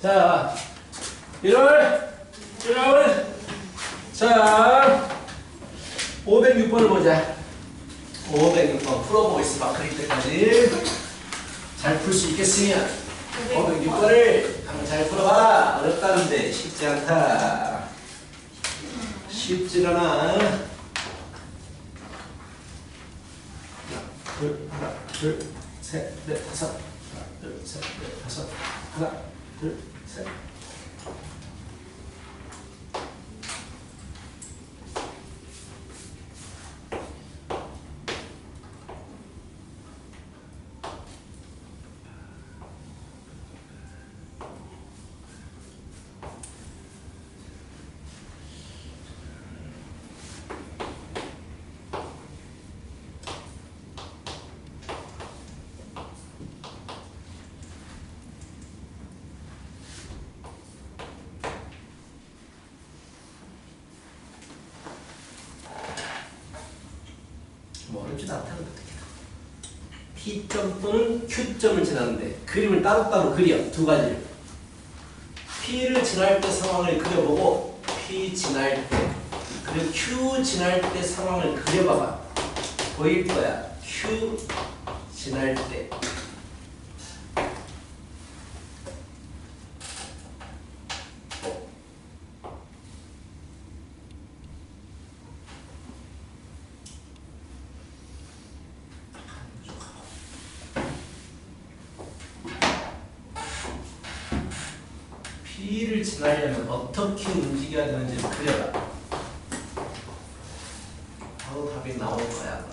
자, 1월. 자, 506번을 보자. 506번 풀어보겠습니다. 그릴 때까지. 잘 풀 수 있겠으면 506번을 한번 잘 풀어봐라. 어렵다는데 쉽지 않다. 쉽지 않아. 하나, 둘, 셋, 넷, 다섯. 하나, 둘, 셋, 넷, 다섯. 하나, 둘, 셋. 뭐 어렵지도 않다는 것도 P점 또는 Q점을 지나는데 그림을 따로따로 그려. 두 가지를. P를 지날 때 상황을 그려보고 P 지날 때 그리고 Q 지날 때 상황을 그려봐봐. 보일 거야. Q 지날 때 P를 지나려면 어떻게 움직여야 되는지 그려라. 바로 답이 나올 거야.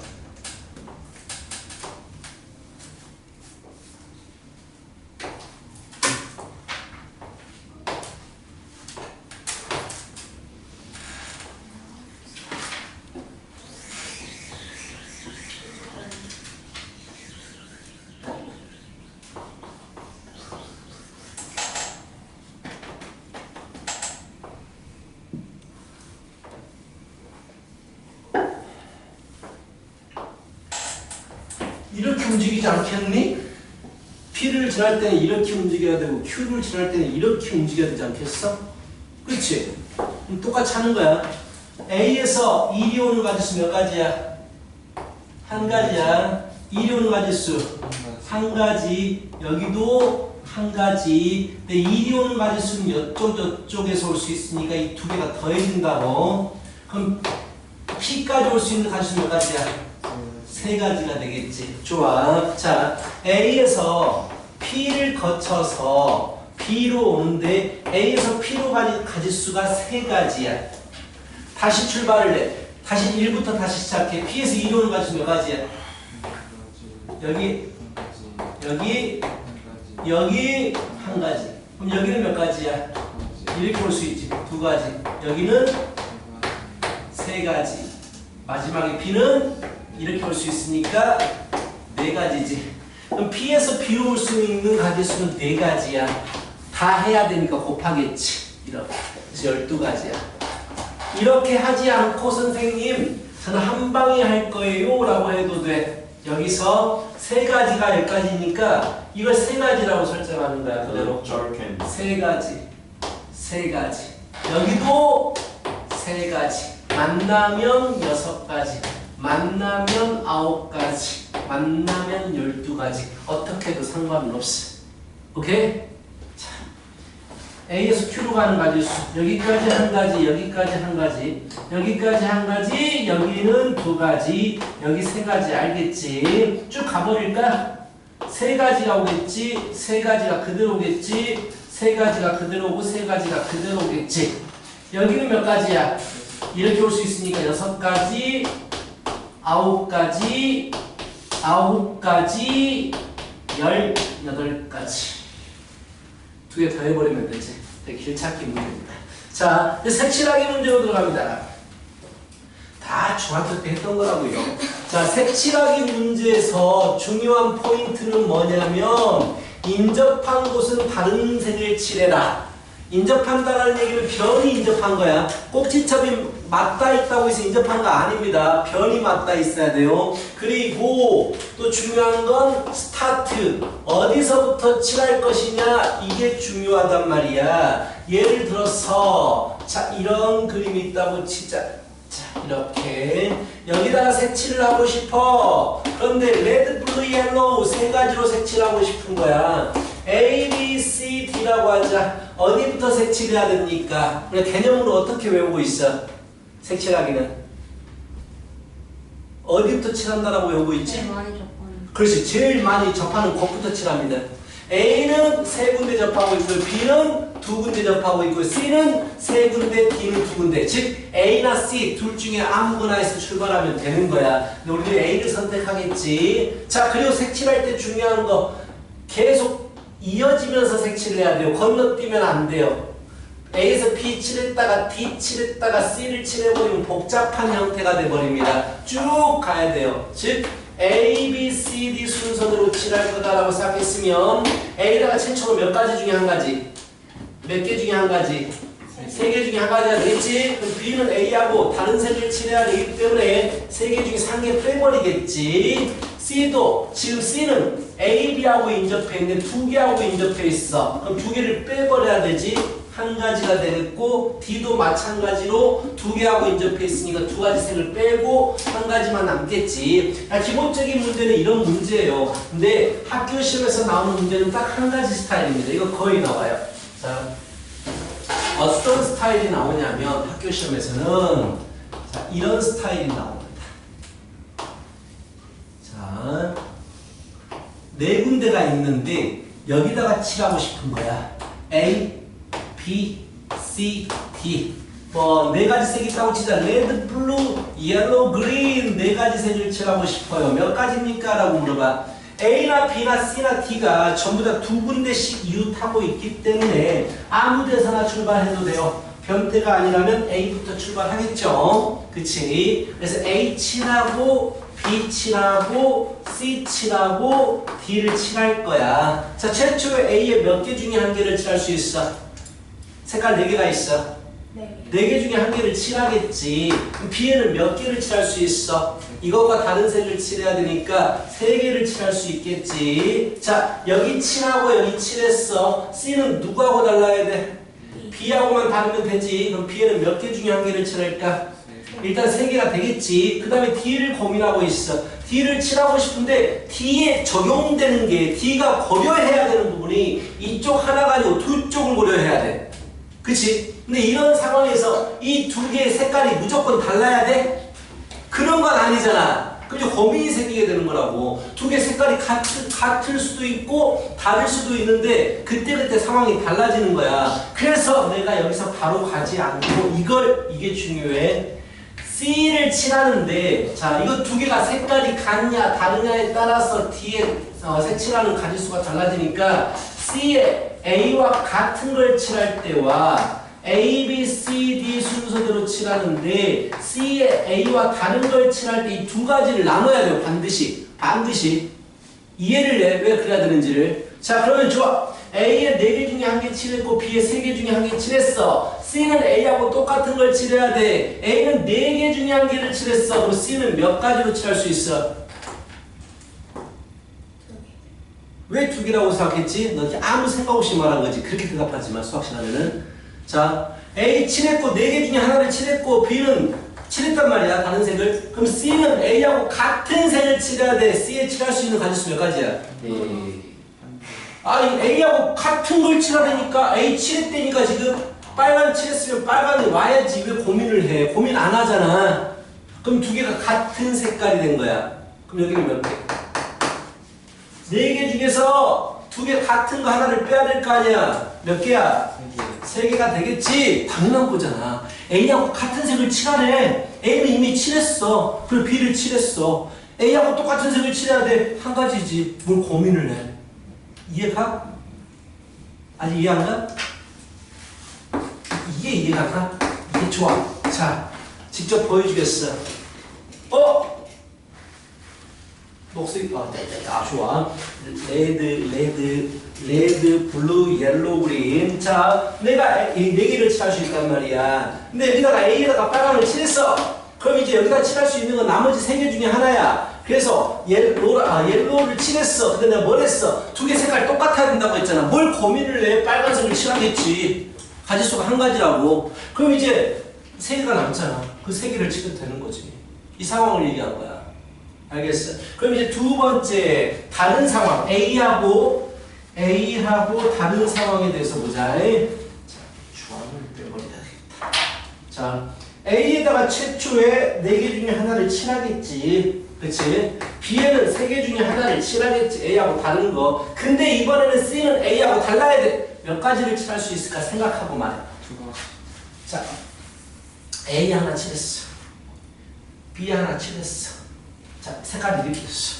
이렇게 움직이지 않겠니? P를 지날 때는 이렇게 움직여야 되고 Q를 지날 때는 이렇게 움직여야 되지 않겠어? 그렇지? 똑같이 하는 거야. A에서 이리 오는 가지수 몇 가지야? 한 가지야. 이리 오는 가지수 한 가지. 여기도 한 가지. 근데 이리 오는 가지수는 저쪽에서 올 수 있으니까 이 두 개가 더해진다고. 그럼 P까지 올 수 있는 가지수 몇 가지야? 세 가지가 되겠지. 좋아. 자, A에서 P를 거쳐서 B로 오는데 A에서 P로 가는 가지수가 세 가지야. 다시 출발을 해. 다시 1부터 다시 시작해. P에서 2로 오는 가지수 몇 가지야? 여기 한 가지. 그럼 여기는 몇 가지야? 이렇게 올 수 있지. 두 가지. 여기는 세 가지. 마지막에 B는 이렇게 올 수 있으니까 네 가지지. 그럼 P에서 B로 올 수 있는 가지수는 네 가지야. 다 해야 되니까 곱하겠지. 이렇게. 그래서 12가지야. 이렇게 하지 않고 선생님 저는 한 방에 할 거예요 라고 해도 돼. 여기서 세 가지가 여기까지니까 이걸 세 가지라고 설정하는 거야. 그대로. 세 가지. 세 가지. 여기도 세 가지. 만나면 6가지. 만나면 9가지, 만나면 12가지. 어떻게 해도 상관은 없어. 오케이? 자, A에서 Q로 가는 가지수. 여기까지 한 가지, 여기까지 한 가지, 여기까지 한 가지, 여기는 두 가지, 여기 세 가지. 알겠지? 쭉 가버릴까? 세 가지가 오겠지, 세 가지가 그대로 오겠지, 세 가지가 그대로 오고, 세 가지가 그대로 오겠지. 여기는 몇 가지야? 이렇게 올 수 있으니까 6가지, 9가지, 18가지. 두 개 더 해버리면 되지. 되게 길찾기 문제입니다. 자, 이제 색칠하기 문제로 들어갑니다. 다 중학교 때 했던 거라고요. 자, 색칠하기 문제에서 중요한 포인트는 뭐냐면 인접한 곳은 다른 색을 칠해라. 인접한다라는 얘기는 변이 인접한 거야. 꼭지점이 맞닿아 있다고 해서 인접한 거 아닙니다. 변이 맞닿아 있어야 돼요. 그리고 또 중요한 건 스타트. 어디서부터 칠할 것이냐 이게 중요하단 말이야. 예를 들어서 자 이런 그림이 있다고 치자. 자 이렇게 여기다가 색칠을 하고 싶어. 그런데 레드, 블루, 옐로우 세 가지로 색칠하고 싶은 거야. A, B, C, D라고 하자. 어디부터 색칠해야 됩니까? 우리 개념으로 어떻게 외우고 있어? 색칠하기는 어디부터 칠한다라고 외우고 있지? 제일 많이 접하는. 그렇지. 제일 많이 접하는 곳부터 칠합니다. A는 세 군데 접하고 있고 B는 두 군데 접하고 있고 C는 세 군데, D는 두 군데. 즉 A나 C 둘 중에 아무거나에서 출발하면 되는 거야. 근데 우리는 A를 선택하겠지. 자 그리고 색칠할 때 중요한 거 계속 이어지면서 색칠을 해야 돼요. 건너뛰면 안 돼요. A에서 B 칠했다가 D 칠했다가 C를 칠해버리면 복잡한 형태가 돼버립니다. 쭉 가야 돼요. 즉 A, B, C, D 순서대로 칠할 거다라고 생각했으면 A다가 최초로 몇 가지 중에 한 가지? 몇 개 중에 한 가지? 세 개 중에 한 가지가 되겠지? 그럼 B는 A하고 다른 색을 칠해야 되기 때문에 세 개 중에 한 개 빼버리겠지? C도 지금 C는 A, B하고 인접해 있는데 두 개하고 인접해 있어. 그럼 두 개를 빼버려야 되지? 한 가지가 되겠고 D도 마찬가지로 두 개하고 인접해 있으니까 두 가지 색을 빼고 한 가지만 남겠지. 기본적인 문제는 이런 문제예요. 근데 학교 시험에서 나오는 문제는 딱 한 가지 스타일입니다. 이거 거의 나와요. 자, 어떤 스타일이 나오냐면 학교 시험에서는 자, 이런 스타일이 나옵니다. 자, 네 군데가 있는데 여기다가 칠하고 싶은 거야. A, B, C, D. 뭐 네 가지 색이 있다고 치자. 레드, 블루, 옐로우, 그린 네 가지 색을 칠하고 싶어요. 몇 가지입니까? 라고 물어봐. A나 B나 C나 D가 전부 다 두 군데씩 이웃하고 있기 때문에 아무 데서나 출발해도 돼요. 변태가 아니라면 A부터 출발하겠죠. 그치? 그래서 A 칠하고 B 칠하고 C 칠하고 D를 칠할 거야. 자, 최초에 A에 몇 개 중에 한 개를 칠할 수 있어? 색깔 4개가 있어. 4개 중에 한 개를 칠하겠지. 그럼 B에는 몇 개를 칠할 수 있어? 이것과 다른 색을 칠해야 되니까 3개를 칠할 수 있겠지. 자, 여기 칠하고 여기 칠했어. C는 누구하고 달라야 돼? B하고만 다르면 되지. 그럼 B에는 몇 개 중에 한 개를 칠할까? 일단 3개가 되겠지. 그 다음에 D를 고민하고 있어. D를 칠하고 싶은데 D에 적용되는 게 D가 고려해야 되는 부분이 이쪽 하나가 아니고 두 쪽을 고려해야 돼. 그치? 근데 이런 상황에서 이 두 개의 색깔이 무조건 달라야 돼? 그런 건 아니잖아. 그죠? 고민이 생기게 되는 거라고. 두 개 색깔이 같을 수도 있고 다를 수도 있는데 그때그때 상황이 달라지는 거야. 그래서 내가 여기서 바로 가지 않고 이게 중요해. C를 칠하는데 자 이거 두 개가 색깔이 같냐 다르냐에 따라서 D의 색칠하는 가지수가 달라지니까 C에 A와 같은 걸 칠할 때와 A, B, C, D 순서대로 칠하는데 C에 A와 다른 걸 칠할 때 이 두 가지를 나눠야 돼요. 반드시 이해를 해. 왜 그래야 되는지를. 자 그러면 좋아. A에 4개 중에 한 개 칠했고 B에 3개 중에 한 개 칠했어. C는 A하고 똑같은 걸 칠해야 돼. A는 4개 중에 한 개를 칠했어. 그럼 C는 몇 가지로 칠할 수 있어? 왜 2개라고 생각했지? 너 아무 생각 없이 말한 거지. 그렇게 대답하지만 수학 시간에는. 자, A 칠했고 4개 중에 하나를 칠했고 B는 칠했단 말이야. 다른 색을. 그럼 C는 A하고 같은 색을 칠해야 돼. C에 칠할 수 있는 가지수 몇 가지야? 아니 A하고 같은 걸 칠하려니까 A 칠했다니까 지금 빨간 칠했으면 빨간이 와야지. 왜 고민을 해? 고민 안 하잖아. 그럼 두 개가 같은 색깔이 된 거야. 그럼 여기는 몇 개? 4개 중에서 두 개 같은 거 하나를 빼야 될 거 아니야. 몇 개야? 3개가 되겠지. 당연한 거잖아. A하고 같은 색을 칠하래. A는 이미 칠했어. 그리고 B를 칠했어. A하고 똑같은 색을 칠해야 돼. 한 가지지. 뭘 고민을 해. 이해가? 아직 이해 안 가? 이게 이해가 가? 이게 좋아. 자, 직접 보여주겠어. 녹색, 좋아. 레드, 블루, 옐로우, 그린. 자, 내가 이 네 개를 칠할 수 있단 말이야. 근데 여기다가 A에다가 빨강을 칠했어. 그럼 이제 여기다 칠할 수 있는 건 나머지 세 개 중에 하나야. 그래서 옐로우를 칠했어. 근데 내가 뭘 했어? 두 개 색깔 똑같아야 된다고 했잖아. 뭘 고민을 해? 빨간색을 칠하겠지. 가지수가 한 가지라고. 그럼 이제 세 개가 남잖아. 그 세 개를 치면 되는 거지. 이 상황을 얘기한 거야. 알겠어? 그럼 이제 두 번째 다른 상황 A하고 다른 상황에 대해서 보자. 자, 주황을 빼버려야 되겠다. 자, A에다가 최초에 네 개 중에 하나를 칠하겠지. 그치? B에는 세 개 중에 하나를 칠하겠지. A하고 다른 거. 근데 이번에는 C는 A하고 달라야 돼. 몇 가지를 칠할 수 있을까 생각하고 말해. 자, A 하나 칠했어. B 하나 칠했어. 자, 색깔을 이렇게 했어.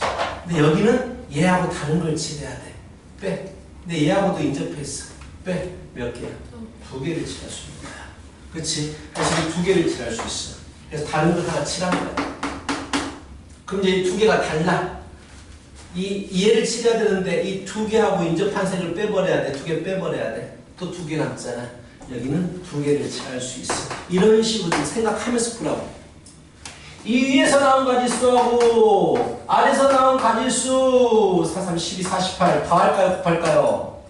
근데 여기는 얘하고 다른 걸 칠해야 돼. 빼. 근데 얘하고도 인접했어. 빼. 몇 개야? 두 개를 칠할 수 있는 거야. 그치? 그래서 두 개를 칠할 수 있어. 그래서 다른 걸 하나 칠한 거야. 그럼 이제 이 두 개가 달라. 얘를 칠해야 되는데 이 두 개하고 인접한 색을 빼버려야 돼. 두 개 빼버려야 돼. 또 두 개 남잖아. 여기는 두 개를 칠할 수 있어. 이런 식으로 생각하면서 보라고. 이 위에서 나온 가지수하고 아래에서 나온 가지수 4, 3, 12, 48 더할까요? 곱할까요?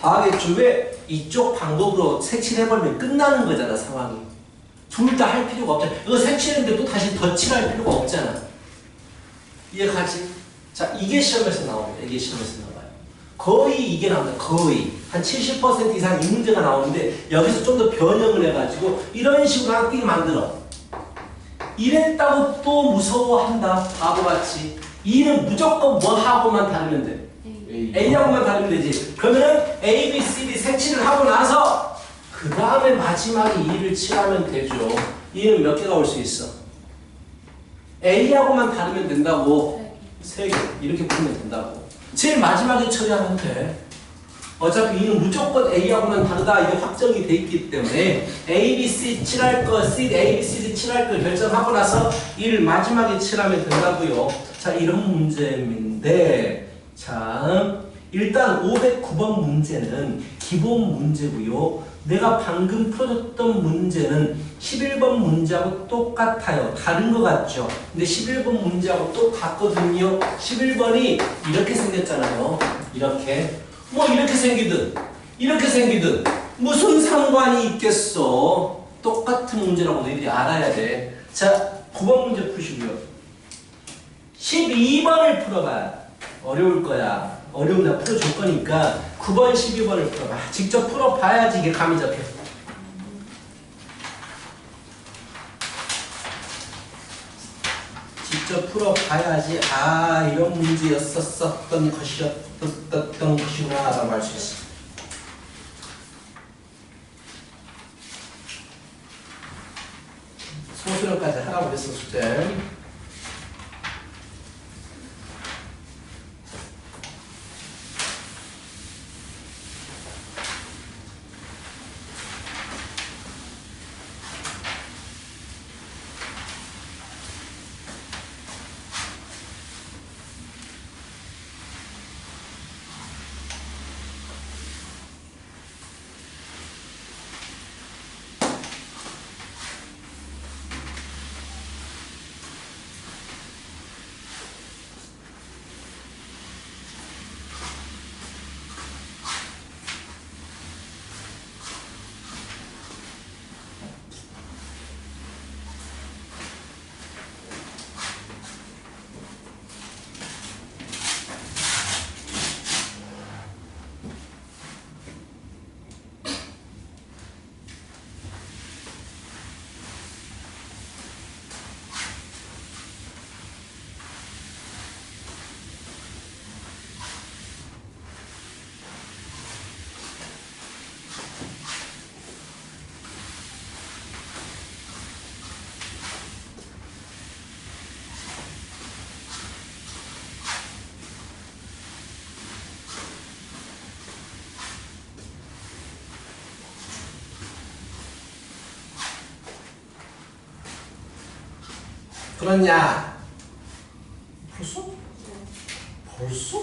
더하겠죠. 왜? 이쪽 방법으로 색칠해버리면 끝나는 거잖아 상황이. 둘 다 할 필요가 없잖아. 이거 색칠했는데 또 다시 더 칠할 필요가 없잖아. 이해가지? 자, 이게 시험에서 나옵니다. 이게 시험에서 나와요. 거의 이게 나옵니다. 거의 한 70% 이상 이 문제가 나오는데 여기서 좀 더 변형을 해가지고 이런 식으로 한 띵 만들어. 이랬다고 또 무서워한다. 바보같이. 이는 무조건 뭐하고만 다르면 돼. A하고만 다르면 되지. 그러면은 A, B, C, D 색칠을 하고 나서 그 다음에 마지막에 2를 칠하면 되죠. 2는 몇 개가 올 수 있어? A하고만 다르면 된다고. 3개. 이렇게 풀면 된다고. 제일 마지막에 처리하면 돼. 어차피 이는 무조건 A하고는 다르다. 이게 확정이 돼 있기 때문에 A, B, C 칠할 거, A, B, C, D 칠할 거 결정하고 나서 1 마지막에 칠하면 된다고요. 자, 이런 문제인데 자, 일단 509번 문제는 기본 문제고요. 내가 방금 풀어줬던 문제는 11번 문제하고 똑같아요. 다른 것 같죠? 근데 11번 문제하고 똑같거든요. 11번이 이렇게 생겼잖아요. 이렇게. 뭐 이렇게 생기든 무슨 상관이 있겠어. 똑같은 문제라고 너희들이 알아야 돼. 자, 9번 문제 푸시고요. 12번을 풀어봐. 어려울 거야. 어려우면 내가 풀어줄 거니까 9번, 12번을 풀어봐. 직접 풀어봐야지 이게 감이 잡혀. 직접 풀어봐야지 이런 문제였었던 것이구나 라고 할 수 있어. 소수령까지 하라고 그랬어 숙제. 그렇냐? 풀었어? 벌써?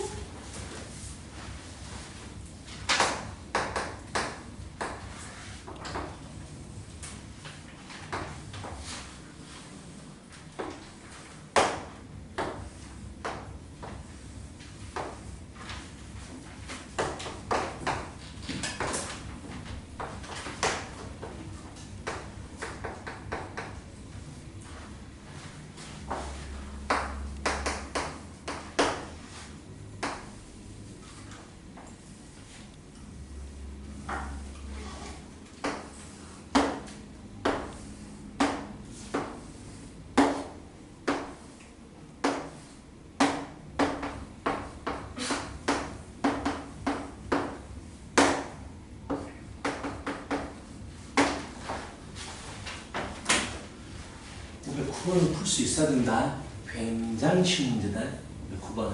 을 풀 수 있어야 된다. 굉장히 쉬운 문제다. 9번은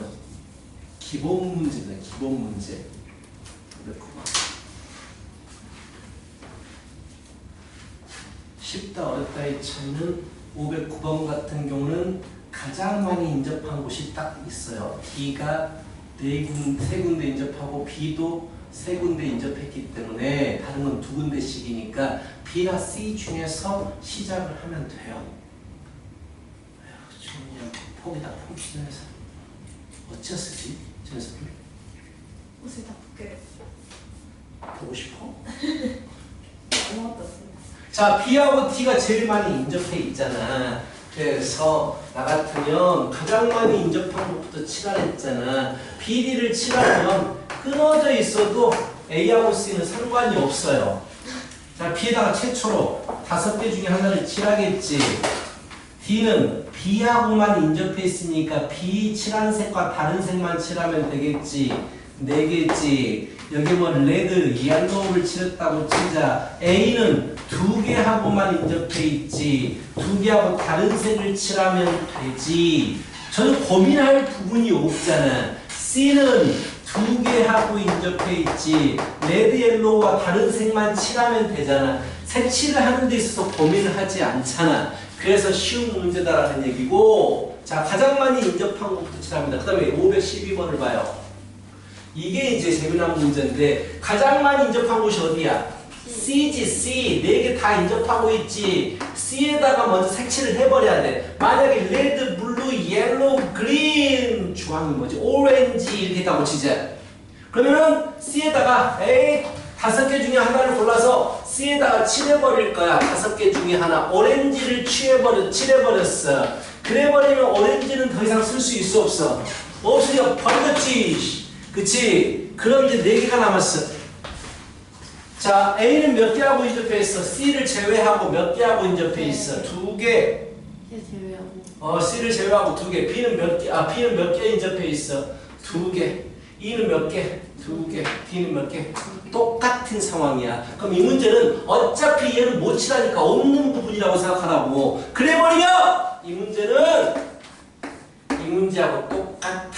기본 문제다. 기본 문제. 9번. 쉽다 어렵다의 차이는 509번 같은 경우는 가장 많이 인접한 곳이 딱 있어요. D가 세 군데 인접하고 B도 세 군데 인접했기 때문에 다른 건 두 군데씩이니까 B나 C 중에서 시작을 하면 돼요. 그냥 포기다 포기해서 어찌 쓰지? 전설을 옷을 다 벗게 보고 싶어? 아무것도 없어요. 자, B하고 D가 제일 많이 인접해 있잖아. 그래서 나 같으면 가장 많이 인접한 것부터 칠하랬잖아. BD를 칠하면 끊어져 있어도 A하고 C는 상관이 없어요. 자, B에다가 최초로 5개 중에 하나를 칠하겠지. D는 B하고만 인접해 있으니까 B 칠한 색과 다른 색만 칠하면 되겠지. 4개지. 여기 뭐 레드, 옐로우를 칠했다고 치자. A는 2개하고만 인접해 있지. 2개하고 다른 색을 칠하면 되지. 전혀 고민할 부분이 없잖아. C는 2개하고 인접해 있지. 레드, 옐로우와 다른 색만 칠하면 되잖아. 색칠을 하는 데 있어서 고민을 하지 않잖아. 그래서 쉬운 문제다라는 얘기고, 자, 가장 많이 인접한 것부터 칠합니다. 그 다음에 512번을 봐요. 이게 이제 재미난 문제인데, 가장 많이 인접한 곳이 어디야? C지, C. 4개 다 인접하고 있지. C에다가 먼저 색칠을 해버려야 돼. 만약에 레드, 블루, 옐로우, 그린, 주황이 뭐지? 오렌지 이렇게 있다고 치자. 그러면은 C에다가, 5개 중에 하나를 골라서 C에다가 칠해버릴 거야. 5개 중에 하나. 오렌지를 칠해버렸어. 그래버리면 오렌지는 더 이상 쓸 수 있어 없어? 없으니까 버렸지. 그치? 그럼 이제 4개가 남았어. 자, A는 몇 개하고 인접해 있어? C를 제외하고 몇 개하고 인접해 있어? 2개. 제외하고. C를 제외하고 2개. B는 몇 개? B는 몇 개 인접해 있어? 2개. E는 몇 개? 2개. D는 몇 개? 똑같은 상황이야. 그럼 이 문제는 어차피 얘는 못 칠하니까 없는 부분이라고 생각하라고. 그래버리면 이 문제하고 똑같아.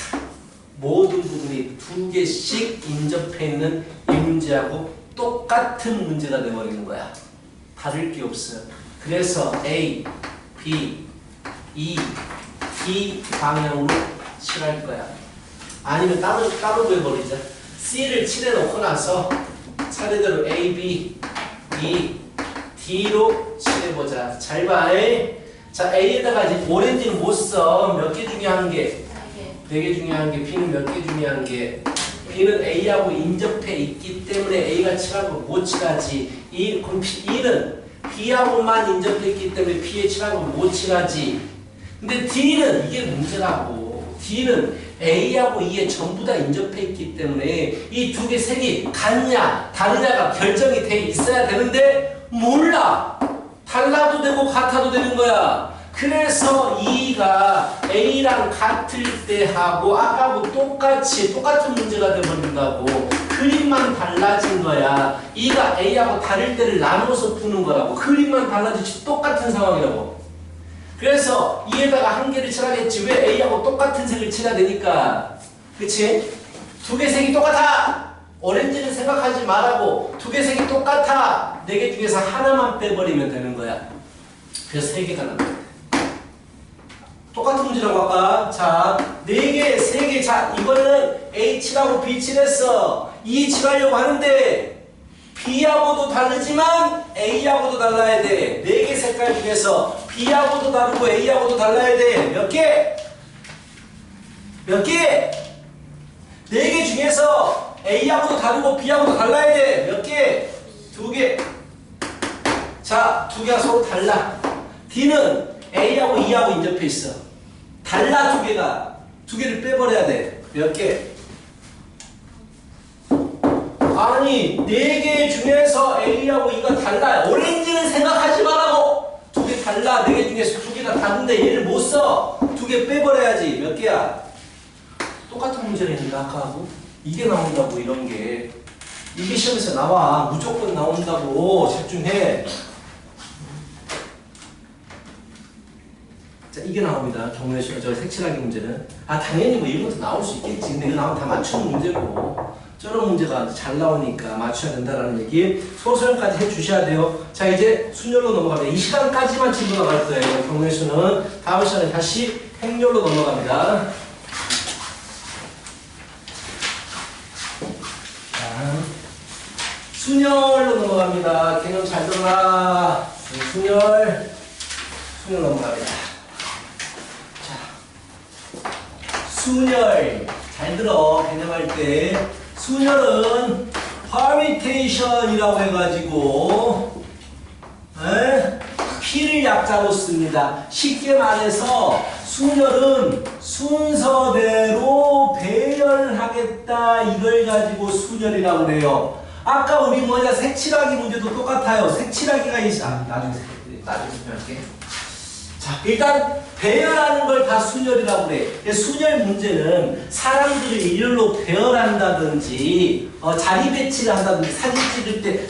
모든 부분이 2개씩 인접해 있는 이 문제하고 똑같은 문제가 되어버리는 거야. 다를 게 없어요. 그래서 A, B, E, D 방향으로 칠할 거야. 아니면 따로 구해버리자. C를 칠해놓고 나서 차례대로 A, B, E, D로 칠해보자. 잘 봐. 자, A에다가 이제 오렌지는 못 써. 몇 개 중에 한 개? 4개 중에 한 개. B는 몇 개 중에 한 개? B는 A하고 인접해 있기 때문에 A가 칠하고 못 칠하지. 그럼 E는 B하고만 인접해 있기 때문에 B에 칠하고 못 칠하지. 근데 D는 이게 문제라고. D는 A하고 E에 전부 다 인접해 있기 때문에 이 2개 색이 같냐 다르냐가 결정이 돼 있어야 되는데 몰라. 달라도 되고 같아도 되는 거야. 그래서 E가 A랑 같을 때 하고 아까하고 똑같은 문제가 되어버린다고. 그림만 달라진 거야. E가 A하고 다를 때를 나눠서 푸는 거라고. 그림만 달라지지 똑같은 상황이라고. 그래서 E에다가 한 개를 칠하겠지. 왜? A하고 똑같은 색을 칠해야 되니까. 그치? 2개 색이 똑같아. 오렌지는 생각하지 말라고. 2개 색이 똑같아. 4개 중에서 하나만 빼버리면 되는 거야. 그래서 3개가 남아. 똑같은 문제라고 아까. 자, 4개, 3개. 자, 이거는 H라고 비칠했어. 이 칠하려고 하는데 B하고도 다르지만 A하고도 달라야 돼. 4개 색깔 중에서 B하고도 다르고 A하고도 달라야 돼. 몇 개? 몇 개? 4개 중에서 A하고도 다르고 B하고도 달라야 돼. 몇 개? 2개. 자, 2개가 서로 달라. D는 A하고 E하고 인접해 있어. 달라 2개가. 2개를 빼버려야 돼. 몇 개? 아니 4개 중에서 A하고 E가 달라요. 오렌지는 생각하지 말라고. 2개 달라. 4개 중에서 2개가 다른데 얘를 못 써. 2개 빼버려야지. 몇 개야? 똑같은 문제라니까 아까하고. 이게 나온다고 이런 게. 이게 시험에서 나와. 무조건 나온다고. 집중해. 자, 이게 나옵니다. 경우의 수, 저 색칠하기 문제는. 아, 당연히 뭐 이런 것도 나올 수 있겠지. 근데 이거 나오면 다 맞추는 문제고. 저런 문제가 잘 나오니까 맞춰야 된다라는 얘기. 소소형까지 해주셔야 돼요. 자, 이제 순열로 넘어갑니다. 이 시간까지만 짚고 나갈 거예요. 경우의 수는. 다음 시간에 다시 행렬로 넘어갑니다. 자, 순열로 넘어갑니다. 개념 잘 들어라. 순열 넘어갑니다. 순열 잘 들어. 개념할 때 순열은 permutation이라고 해가지고 P를 약자로 씁니다. 쉽게 말해서 순열은 순서대로 배열하겠다 이걸 가지고 순열이라고 그래요. 아까 우리 뭐냐 색칠하기 문제도 똑같아요. 색칠하기가 나중에 설명할게. 자, 일단 배열하는 걸 다 순열이라고 그래. 순열 문제는 사람들을 일렬로 배열한다든지 자리 배치를 한다든지 사진 찍을 때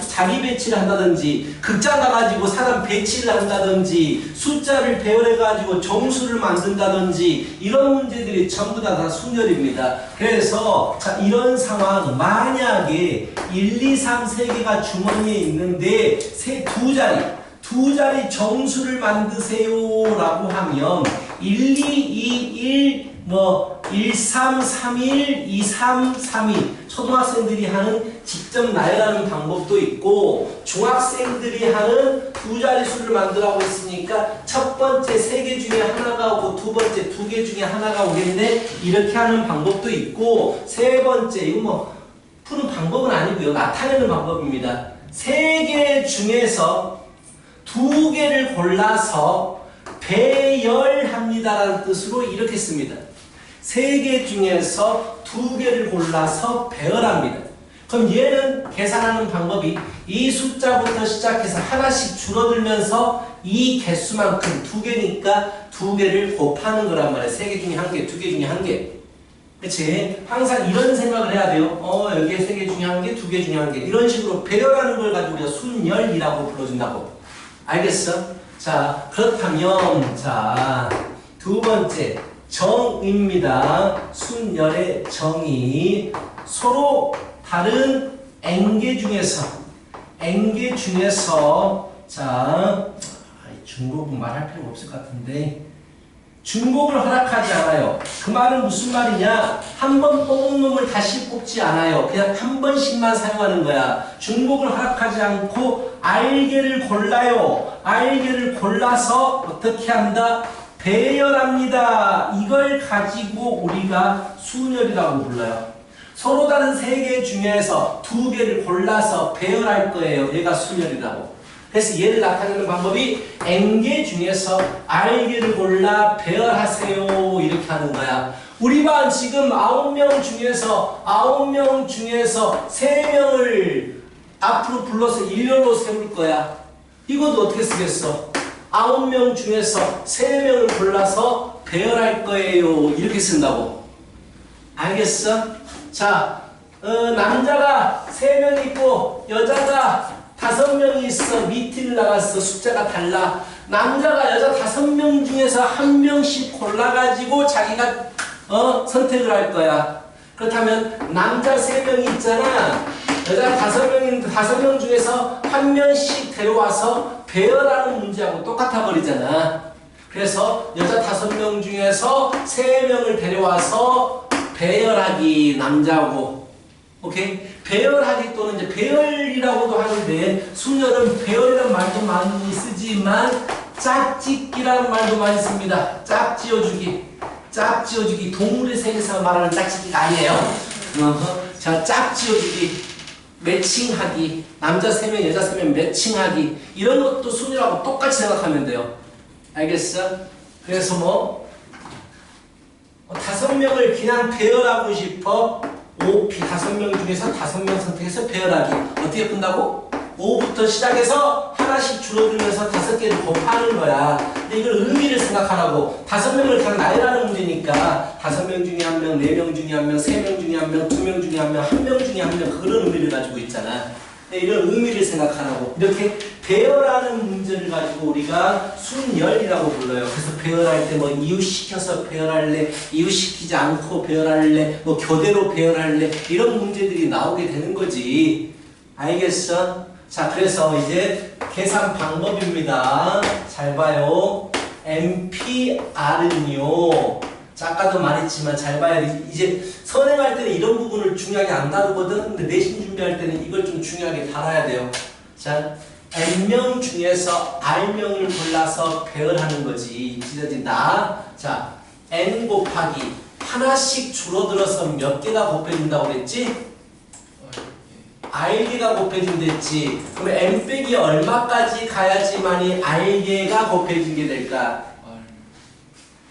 자리 배치를 한다든지 극장 가가지고 사람 배치를 한다든지 숫자를 배열해가지고 정수를 만든다든지 이런 문제들이 전부 다 순열입니다. 그래서 자, 이런 상황 만약에 1, 2, 3, 3개가 주머니에 있는데 두 자리 정수를 만드세요 라고 하면 1, 2, 2, 1, 1, 3, 3, 1, 2, 3, 3, 2 초등학생들이 하는 직접 나열하는 방법도 있고 중학생들이 하는 두 자리 수를 만들라고 했으니까 첫 번째 3개 중에 하나가 오고 두 번째 2개 중에 하나가 오겠네 이렇게 하는 방법도 있고 세 번째 이거 푸는 방법은 아니고요 나타내는 방법입니다. 3개 중에서 2개를 골라서 배열합니다라는 뜻으로 이렇게 씁니다. 3개 중에서 2개를 골라서 배열합니다. 그럼 얘는 계산하는 방법이 이 숫자부터 시작해서 하나씩 줄어들면서 이 개수만큼 2개니까 2개를 곱하는 거란 말이에요. 3개 중에 1개, 2개 중에 1개. 그치? 항상 이런 생각을 해야 돼요. 여기에 3개 중에 1개, 2개 중에 1개. 이런 식으로 배열하는 걸 가지고 우리가 순열이라고 불러준다고. 알겠어? 자, 그렇다면, 자, 두 번째, 정입니다. 순열의 정의. 서로 다른 N개 중에서, 자, 중복은 말할 필요가 없을 것 같은데, 중복을 허락하지 않아요. 그 말은 무슨 말이냐? 한 번 뽑은 놈을 다시 뽑지 않아요. 그냥 한 번씩만 사용하는 거야. 중복을 허락하지 않고 R개를 골라요. R개를 골라서 어떻게 한다? 배열합니다. 이걸 가지고 우리가 순열이라고 불러요. 서로 다른 3개 중에서 2개를 골라서 배열할 거예요. 얘가 순열이라고. 그래서 얘를 나타내는 방법이 N개 중에서 R개를 골라 배열하세요 이렇게 하는 거야. 우리 반 지금 9명 중에서 3명을 앞으로 불러서 일렬로 세울 거야. 이것도 어떻게 쓰겠어? 9명 중에서 3명을 골라서 배열할 거예요 이렇게 쓴다고. 알겠어? 자, 남자가 3명 있고 여자가 5명이 있어. 미팅을 나갔어. 숫자가 달라. 남자가 여자 5명 중에서 1명씩 골라가지고 자기가 선택을 할 거야. 그렇다면 남자 3명이 있잖아. 여자 5명인데 5명 중에서 1명씩 데려와서 배열하는 문제하고 똑같아 버리잖아. 그래서 여자 5명 중에서 3명을 데려와서 배열하기 남자고, 오케이? 배열하기 또는 이제 배열이라고도 하는데 수녀는 배열이라는 말도 많이 쓰지만 짝짓기라는 말도 많이 씁니다. 짝지어주기. 짝지어주기. 동물의 세계에서 말하는 짝짓기가 아니에요. 자, 짝지어주기. 매칭하기. 남자 3명, 여자 3명 매칭하기. 이런 것도 수녀라고 똑같이 생각하면 돼요. 알겠어? 그래서 뭐 5명을 그냥 배열하고 싶어. OP 5명 중에서 5명 선택해서 배열하기. 어떻게 푼다고? 5부터 시작해서 하나씩 줄어들면서 5개를 곱하는 거야. 근데 이걸 의미를 생각하라고. 5명을 그냥 나열하는 문제니까 5명 중에 1명, 4명 중에 1명, 3명 중에 1명, 2명 중에 1명, 1명 중에 1명 그런 의미를 가지고 있잖아. 이런 의미를 생각하라고. 이렇게 배열하는 문제를 가지고 우리가 순열이라고 불러요. 그래서 배열할 때 뭐 이웃시켜서 배열할래, 이웃시키지 않고 배열할래, 뭐 교대로 배열할래 이런 문제들이 나오게 되는 거지. 알겠어? 자, 그래서 이제 계산 방법입니다. 잘 봐요. MPR은요. 자, 아까도 말했지만 잘 봐야 돼. 이제 선행할 때는 이런 부분을 중요하게 안 다루거든. 근데 내신 준비할 때는 이걸 좀 중요하게 다뤄야 돼요. 자, N명 중에서 R명을 골라서 배열하는 거지. 찢어진다. 자, N 곱하기 하나씩 줄어들어서 몇 개가 곱해진다고 그랬지? R개가 곱해진댔지. 그럼 N 빼기 얼마까지 가야지만이 R개가 곱해진 게 될까?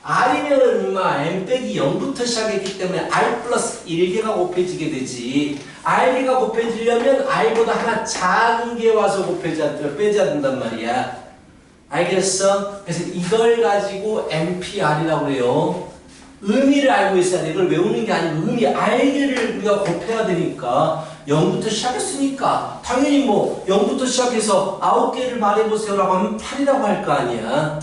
R이면은 임마 N 빼기 0부터 시작했기 때문에 R 플러스 1개가 곱해지게 되지. R개가 곱해지려면 R보다 하나 작은 게 와서 빼줘야 된단 말이야. 알겠어? 그래서 이걸 가지고 MPR이라고 그래요. 의미를 알고 있어야 돼. 이걸 외우는 게 아니고 의미, R개를 우리가 곱해야 되니까 0부터 시작했으니까 당연히 뭐 0부터 시작해서 9개를 말해보세요라고 하면 8이라고 할 거 아니야.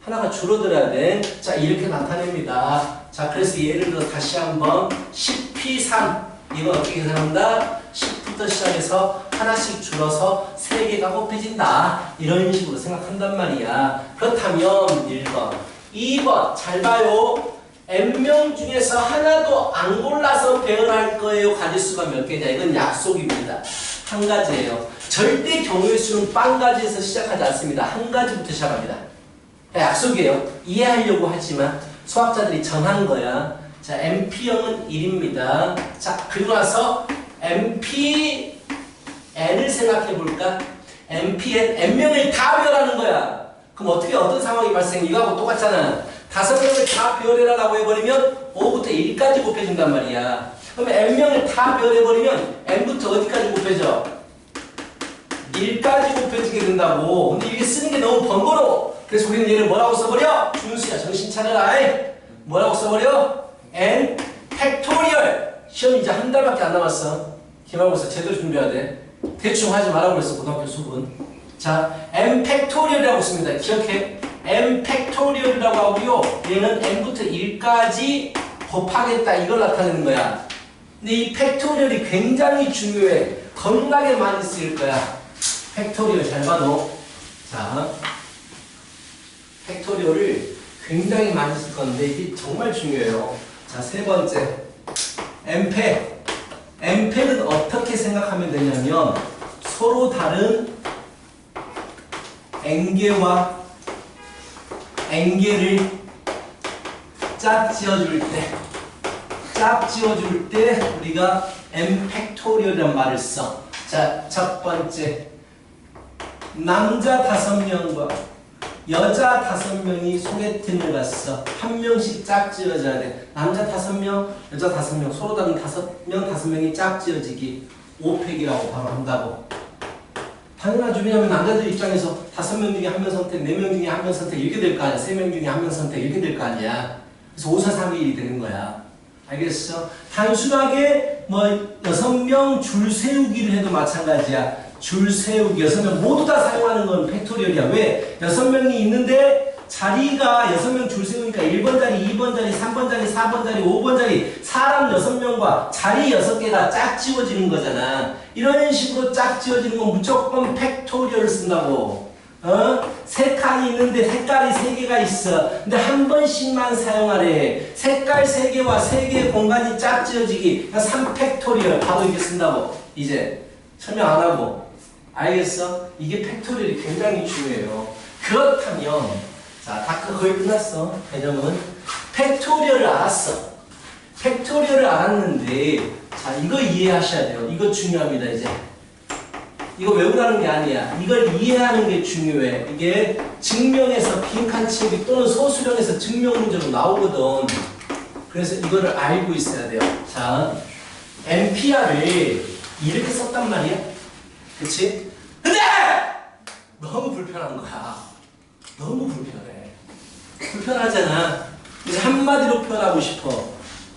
하나가 줄어들어야 돼. 자, 이렇게 나타냅니다. 자, 그래서 예를 들어 다시 한번 10P3 이거 어떻게 계산한다? 10부터 시작해서 하나씩 줄어서 3개가 곱해진다. 이런 식으로 생각한단 말이야. 그렇다면 1번 2번 잘 봐요. N명 중에서 하나도 안 골라서 배열할 거예요. 가지수가 몇 개냐? 이건 약속입니다. 한 가지예요. 절대 경우의 수는 빵 가지에서 시작하지 않습니다. 한 가지부터 시작합니다. 약속이에요. 이해하려고 하지만 수학자들이 정한 거야. 자, MP형은 1입니다. 자, 그리고 나서 MPN을 생각해 볼까? MPN, N명을 다 배열하는 거야. 그럼 어떤 상황이 발생? 이거하고 똑같잖아. 5명을 다 배열해라라고 해버리면 5부터 1까지 곱해준단 말이야. 그러면 N명을 다 배열해버리면 N부터 어디까지 곱해져? 1까지 곱해지게 된다고. 근데 이게 쓰는 게 너무 번거로워. 그래서 우리는 얘를 뭐라고 써버려? 준수야 정신 차려라. 뭐라고 써버려? N 팩토리얼. 시험 이제 한 달밖에 안 남았어. 기말고사 제대로 준비해야 돼. 대충 하지 말라고 그랬어 고등학교 수분. 자, N 팩토리얼이라고 씁니다. 기억해. N 팩토리얼이라고 하고요. 얘는 N부터 1까지 곱하겠다 이걸 나타내는 거야. 근데 이 팩토리얼이 굉장히 중요해. 겁나게 많이 쓰일 거야. 팩토리얼 잘 봐도. 자, 팩토리얼을 굉장히 많이 쓸 건데 이게 정말 중요해요. 자, 3번째 N팩. N팩은 어떻게 생각하면 되냐면 서로 다른 N개와 N개를 짝지어줄 때 우리가 N팩토리얼이라는 말을 써. 자, 첫 번째 남자 5명과 여자 5명이 소개팅을 갔어. 한 명씩 짝지어져야 돼. 남자 5명, 여자 5명, 서로 다른 5명이 짝지어지기 5팩이라고 바로 한다고. 당연하죠. 왜냐면 남자들 입장에서 5명 중에 1명 선택, 4명 중에 1명 선택 이렇게 될 거 아니야. 3명 중에 1명 선택 이렇게 될 거 아니야. 그래서 5, 4, 3, 2, 1이 되는 거야. 알겠어? 단순하게 뭐 6명 줄 세우기를 해도 마찬가지야. 줄 세우기 6명 모두 다 사용하는 건 팩토리얼이야. 왜? 6명이 있는데 자리가 6명 줄 세우니까 1번 자리, 2번 자리, 3번 자리, 4번 자리, 5번 자리 사람 6명과 자리 6개가 짝 지워지는 거잖아. 이런 식으로 짝 지워지는 건 무조건 팩토리얼을 쓴다고. 세 칸이 있는데 색깔이 세 개가 있어. 근데 한 번씩만 사용하래. 색깔 세 개와 세 개의 공간이 짝지어지기. 3팩토리얼 바로 이렇게 쓴다고. 이제 설명 안 하고. 알겠어? 이게 팩토리얼이 굉장히 중요해요. 그렇다면 자, 다크 거의 끝났어. 개념은 팩토리얼을 알았어. 팩토리얼을 알았는데 자, 이거 이해하셔야 돼요. 이거 중요합니다. 이제 이거 외우라는 게 아니야. 이걸 이해하는 게 중요해. 이게 증명에서 빈칸 채우기 또는 소수령에서 증명 문제로 나오거든. 그래서 이거를 알고 있어야 돼요. 자, MPR을 이렇게 썼단 말이야. 그치? 근데 너무 불편한 거야. 너무 불편해. 불편하잖아. 이제 한마디로 표현하고 싶어.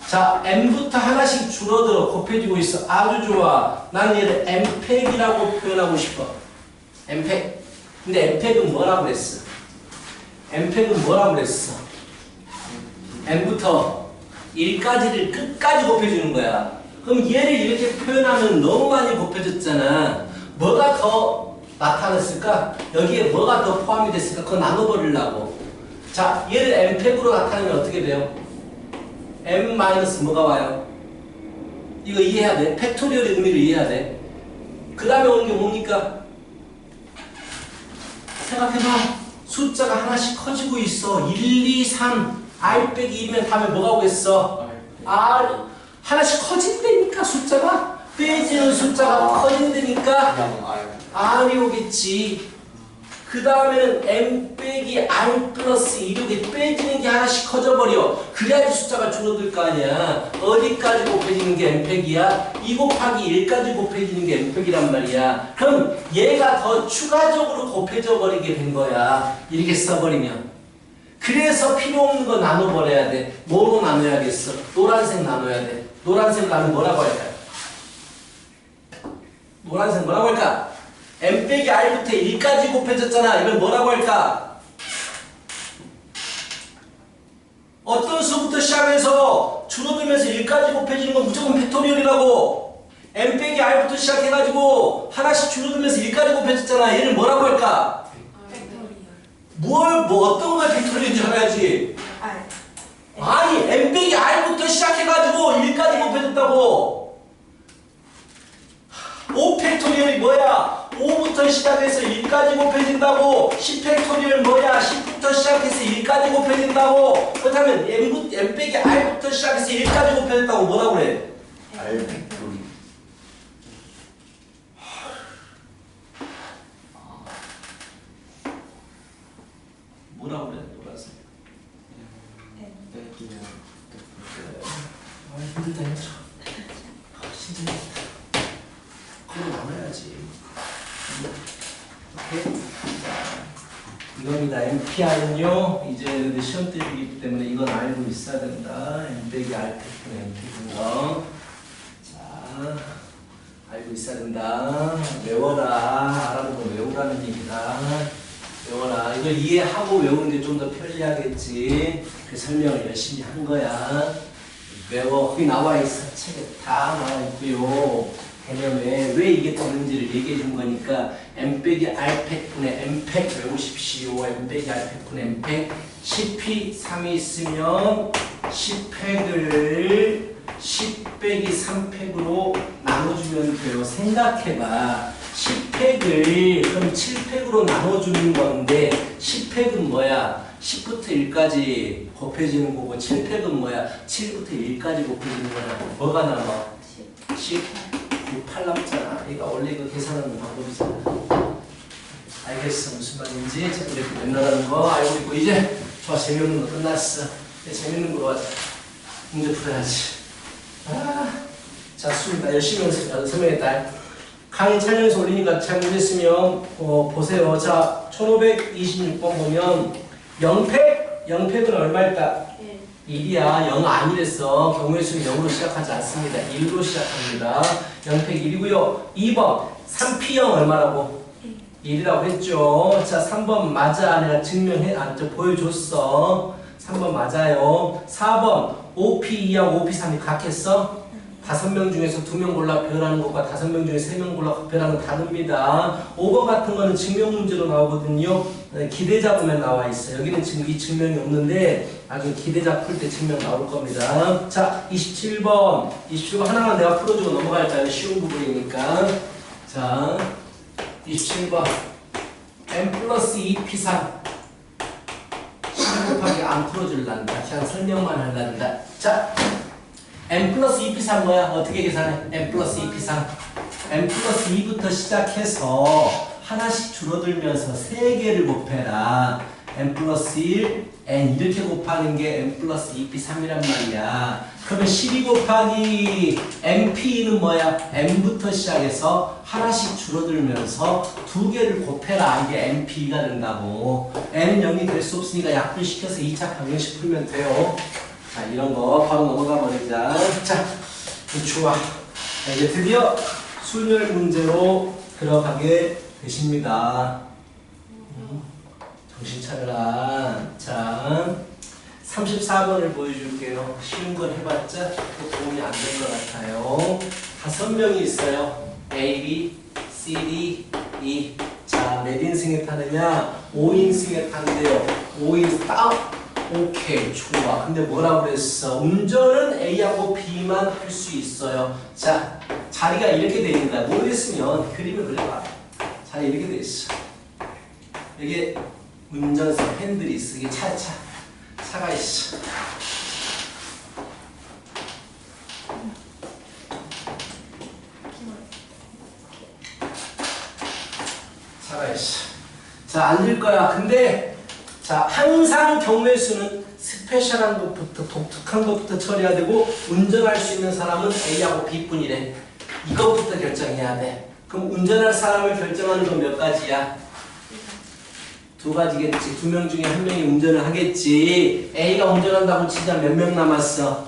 자, m부터 하나씩 줄어들어 곱해지고 있어. 아주 좋아. 난 얘를 m팩이라고 표현하고 싶어. m팩. 근데 m팩은 뭐라고 그랬어? m팩은 뭐라고 그랬어? m부터 1까지를 끝까지 곱해주는 거야. 그럼 얘를 이렇게 표현하면 너무 많이 곱해졌잖아. 뭐가 더 나타났을까? 여기에 뭐가 더 포함이 됐을까? 그거 나눠버리려고. 자, 얘를 m팩으로 나타내면 어떻게 돼요? m 마이너스 뭐가 와요? 이거 이해해야 돼. 팩토리얼의 의미를 이해해야 돼. 그 다음에 오는 게 뭡니까? 생각해봐. 숫자가 하나씩 커지고 있어. 1, 2, 3. r 빼기 1이면 다음에 뭐가 오겠어? r. 하나씩 커진다니까 숫자가. 빼지는 숫자가 커진다니까 r이 오겠지. 그 다음에는 m 빼기 r 플러스 1이 빼지는 게 하나씩 커져버려. 그래야지 숫자가 줄어들 거 아니야. 어디까지 곱해지는 게 m팩이야? 2 곱하기 1까지 곱해지는 게 m팩이란 말이야. 그럼 얘가 더 추가적으로 곱해져 버리게 된 거야. 이렇게 써버리면. 그래서 필요 없는 거 나눠버려야 돼. 뭐로 나눠야겠어? 노란색 나눠야 돼. 노란색 나누면 뭐라고 할까요? 노란색 뭐라고 할까? m 빼기 r부터 1까지 곱해졌잖아. 이걸 뭐라고 할까? 어떤 수부터 시작해서 줄어들면서 1까지 곱해지는 건 무조건 팩토리얼이라고. m 빼기 r부터 시작해가지고 하나씩 줄어들면서 1까지 곱해졌잖아. 얘를 뭐라고 할까? 뭐 어떤 거에 팩토리얼인 줄 알아야지. 아니 m 빼기 r부터 시작해가지고 1까지 곱해졌다고. 5팩토리얼이 뭐야? 5부터 시작해서 1까지 곱해진다고. 10팩토리얼 뭐야? 10부터 시작해서 1까지 곱해진다고. 그렇다면 m 빼기 r부터 시작해서 1까지 곱해졌다고 뭐라고 그래? r 팩토리. 뭐라고 그래? 노란색. 빼기면 아 힘들다 이거. 진짜 그걸 나눠야지. 오케이. 이겁니다. MPR은요, 이제 시험 때이기 때문에 이건 알고 있어야 된다. M 빼기 R 팩토리 M 팩인 거. 자, 알고 있어야 된다. 외워라. 알아보고 외우라는 얘기다. 외워라. 이걸 이해하고 외우는 게 좀 더 편리하겠지. 그 설명을 열심히 한 거야. 외워. 거기 나와 있어. 책에 다 나와 있고요. 개념에 왜 이게 되는지를 얘기해 준 거니까 m 빼기 r 팩분의 m 팩 외우십시오. m 빼기 r 팩분의 m 팩 10p 3이 있으면 10팩을 10 빼기 3팩으로 나눠주면 돼요. 생각해봐. 10팩을 그럼 7팩으로 나눠주는 건데 10팩은 뭐야? 10부터 1까지 곱해지는 거고 7팩은 뭐야? 7부터 1까지 곱해지는 거야. 뭐가 남아? 10. 8 남잖아. 얘가 원래 이거 계산하는 방법이잖아. 알겠어. 무슨 말인지. 자, 이렇게 맨날하는 거 알고 있고 이제 좋아. 재밌는 거 끝났어. 이제 재밌는 거로 하자. 문제 풀어야지. 자, 수입니다. 열심히 설명했다. 강의 촬영해서 올리니까 잘 모르겠으면 보세요. 자, 1526번 보면 0팩? 0팩은 얼마일까? 1이야. 0 아니랬어. 경우의 수는 0으로 시작하지 않습니다. 1로 시작합니다. 0팩 1이고요. 2번 3P형 얼마라고? 1이라고 했죠. 자, 3번 맞아. 내가 보여줬어. 3번 맞아요. 4번 5P2하고 5P3이 같겠어? 5명 중에서 2명 골라 배열하는 것과 5명 중에 3명 골라 배열하는 건 다릅니다. 5번 같은 거는 증명 문제로 나오거든요. 기대 잡으면 나와 있어요. 여기는 지금 이 증명이 없는데 나중에 기대 잡을 때 증명 나올 겁니다. 자, 27번. 27번 하나만 내가 풀어주고 넘어갈까요? 쉬운 부분이니까. 자, 27번. n 플러스 2p상 12 곱하기 안 풀어줄란다. 그냥 설명만 할란다. 자, n 플러스 2p상 뭐야? 어떻게 계산해? n 플러스 2p상 n 플러스 2부터 시작해서 하나씩 줄어들면서 3개를 곱해라. n 플러스 1, n 이렇게 곱하는 게 n 플러스 2p3이란 말이야. 그러면 12 곱하기 np는 뭐야? n부터 시작해서 하나씩 줄어들면서 2개를 곱해라. 이게 np가 된다고. n은 0이 될 수 없으니까 약분시켜서 2차 방정식 풀면 돼요. 자, 이런 거 바로 넘어가 버리자. 자, 좋아. 자, 이제 드디어 순열 문제로 들어가게 되십니다. 정신 차려라. 자, 34번을 보여줄게요. 쉬운 걸 해봤자 또 도움이 안 될 것 같아요. 5명이 있어요. A, B, C, D, E. 자, 몇 인승에 타느냐? 5인승에 탄대요. 5인 딱. 오케이, 좋아. 근데 뭐라고 그랬어? 운전은 A하고 B만 할 수 있어요. 자, 자리가 이렇게 돼 있는다. 모르겠으면 그림을 그려봐. 자리 이렇게 돼 있어. 여기 운전석 핸들이 있어. 이게 차가 있어. 차가 있어. 자, 앉을 거야. 근데 자, 항상 경우의 수는 스페셜한 것부터 독특한 것부터 처리해야 되고 운전할 수 있는 사람은 A하고 B뿐이래. 이것부터 결정해야 돼. 그럼 운전할 사람을 결정하는 건 몇 가지야? 2가지겠지. 2명 중에 1명이 운전을 하겠지. A가 운전한다고 치자 몇 명 남았어?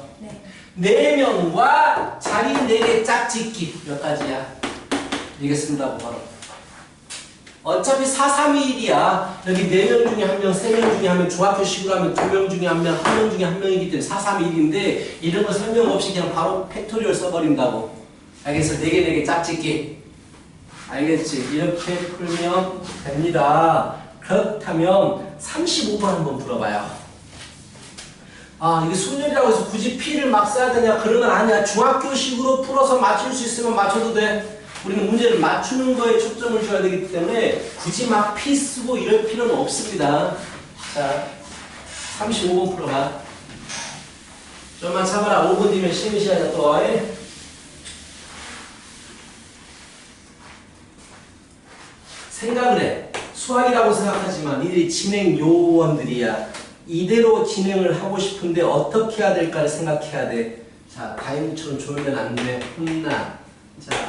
네. 4명과 자리 4개 짝짓기 몇 가지야? 이게 쓴다고 바로. 어차피 4, 3, 2, 1이야. 여기 4명 중에 1명, 3명 중에 1명, 중학교식으로 하면 2명 중에 1명, 1명 중에 1명이기 때문에 4, 3, 1인데 이런 거 설명 없이 그냥 바로 팩토리얼 써버린다고. 알겠어? 4개 짝짓기. 알겠지? 이렇게 풀면 됩니다. 그렇다면 35번 한번 풀어봐요. 아, 이게 순열이라고 해서 굳이 P를 막 써야 되냐? 그런 건 아니야. 중학교식으로 풀어서 맞출 수 있으면 맞춰도 돼. 우리는 문제를 맞추는 거에 초점을 줘야 되기 때문에 굳이 막 P 쓰고 이럴 필요는 없습니다. 자, 35번 풀어봐. 좀만 참아라. 5분 뒤면 쉬는 시간이야 또. 생각을 해. 수학이라고 생각하지만 이들이 진행 요원들이야. 이대로 진행을 하고 싶은데 어떻게 해야 될까를 생각해야 돼. 자, 다임처럼 졸면 안 돼. 혼나. 자,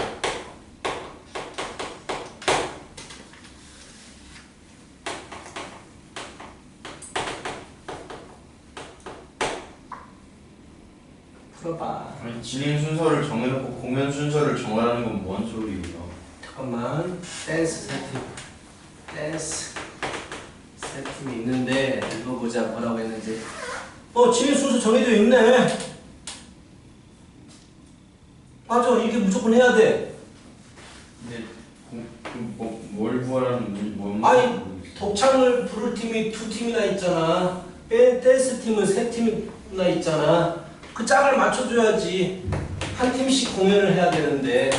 풀어봐. 아니, 진행 순서를 정해놓고 공연 순서를 정하라는 건 뭔 소리예요? 잠깐만. 댄스 세팀이 있는데 읽어보자. 뭐라고 했는지. 진행 순서 정해져 있네. 맞아. 이게 무조건 해야 돼. 근데 뭘 구하라는 뭔 아니, 모르겠어요. 독창을 부를 팀이 2팀이나 있잖아. 댄스 팀은 3팀이나 있잖아. 그 짝을 맞춰줘야지. 한 팀씩 공연을 해야 되는데.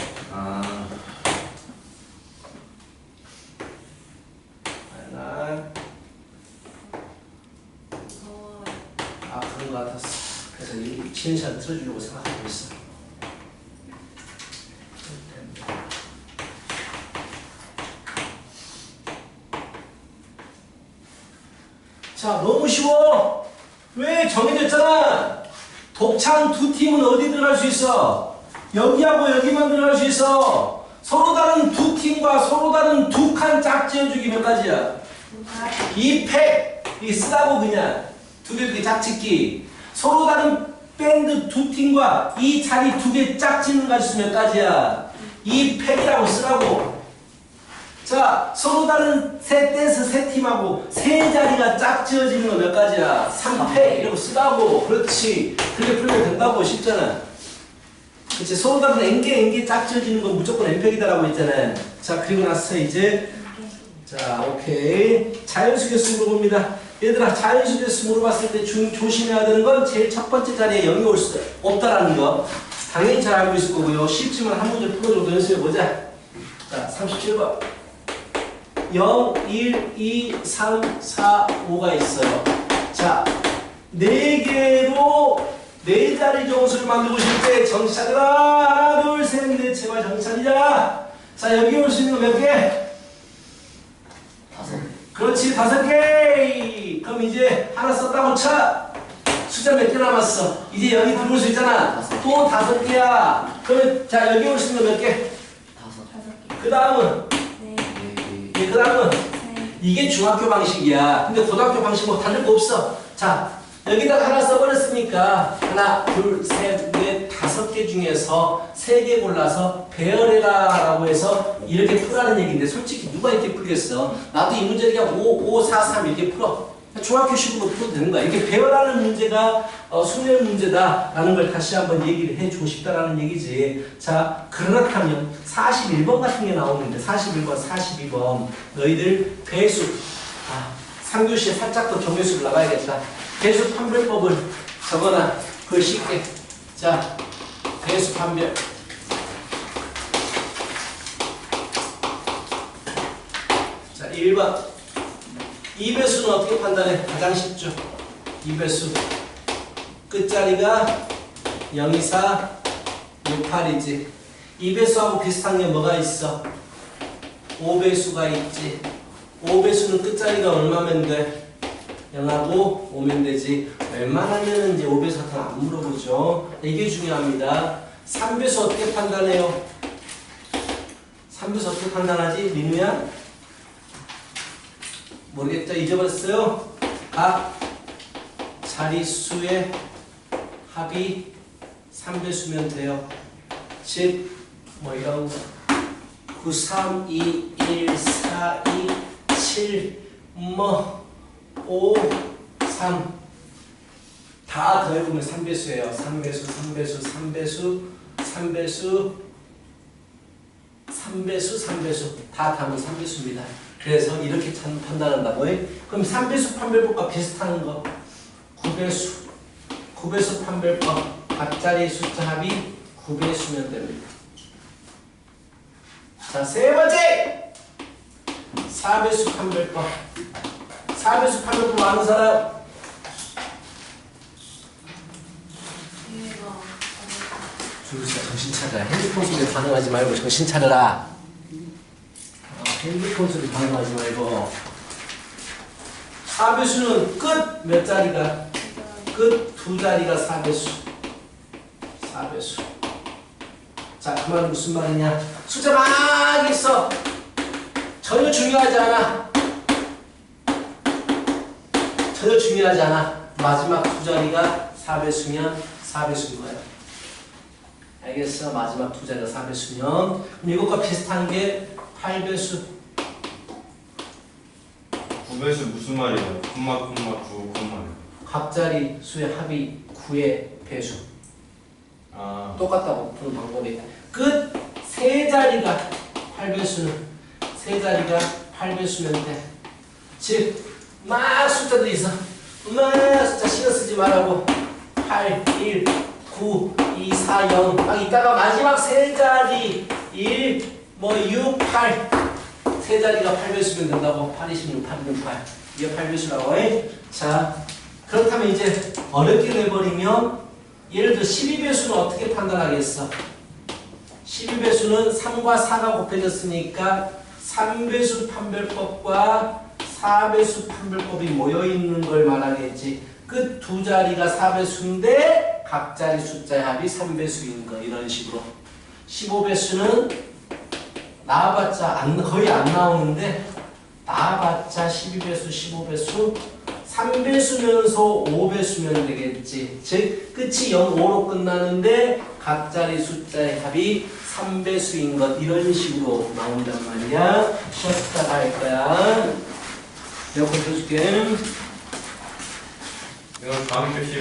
아, 그런 것 같았어. 그래서 이 치는샷 틀어주려고 생각하고 있어. 자, 너무 쉬워. 왜? 정해졌잖아. 독창 2팀은 어디 들어갈 수 있어? 여기하고 여기만 들어갈 수 있어. 서로 다른 2팀과 서로 다른 2칸 짝 지어주기 몇 가지야? 이 팩, 이 쓰라고 그냥 2개 짝짓기. 서로 다른 밴드 2팀과 이 자리 2개 짝짓는 가지 몇 가지야? 이 팩이라고 쓰라고. 자, 서로 다른 댄스 3팀하고 3자리가 짝 지어지는 거 몇 가지야? 3팩 이라고 쓰라고. 그렇지. 그렇게 풀면 된다고. 쉽잖아. 그치? 소음답은 N개 짝 지어지는 건 무조건 N팩이다라고 했잖아요. 자, 그리고 나서 이제 자, 오케이. 자연수계수 물어봅니다. 얘들아, 자연수계수 물어봤을 때 조심해야 되는 건 제일 첫 번째 자리에 0이 올 수 없다라는 거. 당연히 잘 알고 있을 거고요. 쉽지만 한 문제 풀어줘도 연습해보자. 자, 37번. 0, 1, 2, 3, 4, 5가 있어요. 자, 4개로 4자리 정수를 만들고 싶을 때 정신 차리라. 하나, 둘, 셋, 넷. 제발 정신 차리자. 자, 여기 올 수 있는 거 몇 개? 그렇지, 5개. 그럼 이제 하나 썼다고 쳐. 숫자 몇 개 남았어? 이제 여기 들어올 수 있잖아. 또 5개야. 그러면 자, 여기 올 수 있는 거 몇 개? 5개. 그 다음은? 네, 그 다음은? 이게 중학교 방식이야. 근데 고등학교 방식 뭐 다를 거 없어. 자, 여기다가 하나 써버렸으니까 하나, 둘, 셋, 넷, 5개 중에서 3개 골라서 배열해라 라고 해서 이렇게 풀라는 얘기인데 솔직히 누가 이렇게 풀겠어? 나도 이 문제 그냥 5, 4, 3 이렇게 풀어. 중학교식으로 풀어도 되는 거야. 이렇게 배열하는 문제가 수능 문제다라는 걸 다시 한번 얘기를 해주고 싶다라는 얘기지. 자, 그렇다면 41번 같은 게 나오는데 41번, 42번 너희들 배수 3교시에 살짝 더 정교수를 나가야겠다. 배수 판별법을 적어놔. 그걸 쉽게. 자, 배수 판별. 자, 1번. 2배수는 어떻게 판단해? 가장 쉽죠. 2배수. 끝자리가 0, 2, 4, 6, 8이지. 2배수하고 비슷한 게 뭐가 있어? 5배수가 있지. 5배수는 끝자리가 얼마면 돼? 0하고 5면 되지. 웬만하면 이제 5배수 같은 거 안 물어보죠. 이게 중요합니다. 3배수 어떻게 판단해요? 3배수 어떻게 판단하지? 민우야? 모르겠죠? 잊어버렸어요? 각 자릿수의 합이 3배수면 돼요. 즉, 뭐 이런 거. 9, 3, 2, 1, 4, 2, 7, 5, 3. 다 더해보면 3배수예요. 3배수, 3배수, 3배수, 3배수, 3배수, 3배수. 다 담은 3배수입니다. 그래서 이렇게 판단한다고 해. 그럼 3배수 판별법과 비슷한 거. 9배수. 9배수 판별법. 각자리 숫자 합이 9배수면 됩니다. 자, 세 번째! 4배수 판별법. 4배수 판별법 아는 사람? 주루씨가 정신 차려라. 핸드폰 소리 반응하지 말고 정신 차려라. 핸드폰 소리 반응하지 말고. 4배수는 끝 몇 자리가? 끝 2자리가 4배수. 4배수. 자, 그 말은 무슨 말이냐? 숫자 막 있어. 전혀 중요하지 않아. 전혀 중요하지 않아. 마지막 2자리가 4배수면 4배수인 거야. 알겠어? 마지막 2자리가 4배수면. 그럼 이것과 비슷한 게 8배수. 9배수 무슨 말이에요? 콤마, 9, 콤마. 각자리 수의 합이 9의 배수. 똑같다고 푸는 방법이. 끝 3자리가 8배수는 3자리가 8배수면 돼. 즉, 막 숫자들이 있어. 막 숫자 신경 쓰지 말라고. 8, 1, 9, 2, 4, 0. 막 있다가 마지막 3자리 1, 6, 8. 3자리가 8배수면 된다고. 8, 26, 8, 6, 8. 이게 8배수라고 해. 자, 그렇다면 이제 어렵게 돼버리면 예를 들어 12배수는 어떻게 판단하겠어? 12배수는 3과 4가 곱해졌으니까 3배수 판별법과 4배수 판별법이 모여있는 걸 말하겠지. 끝 2자리가 4배수인데 각자리 숫자의 합이 3배수인 거. 이런 식으로. 15배수는 나와봤자 거의 안 나오는데 나와봤자 12배수, 15배수 3배수면서 5배수면 되겠지. 즉 끝이 0, 5로 끝나는데 각자리 숫자의 합이 3배수인 것. 이런 식으로 나온단 말이야. 쉬었다가 할 거야. 내가 고쳐줄게. 이건 다음 교시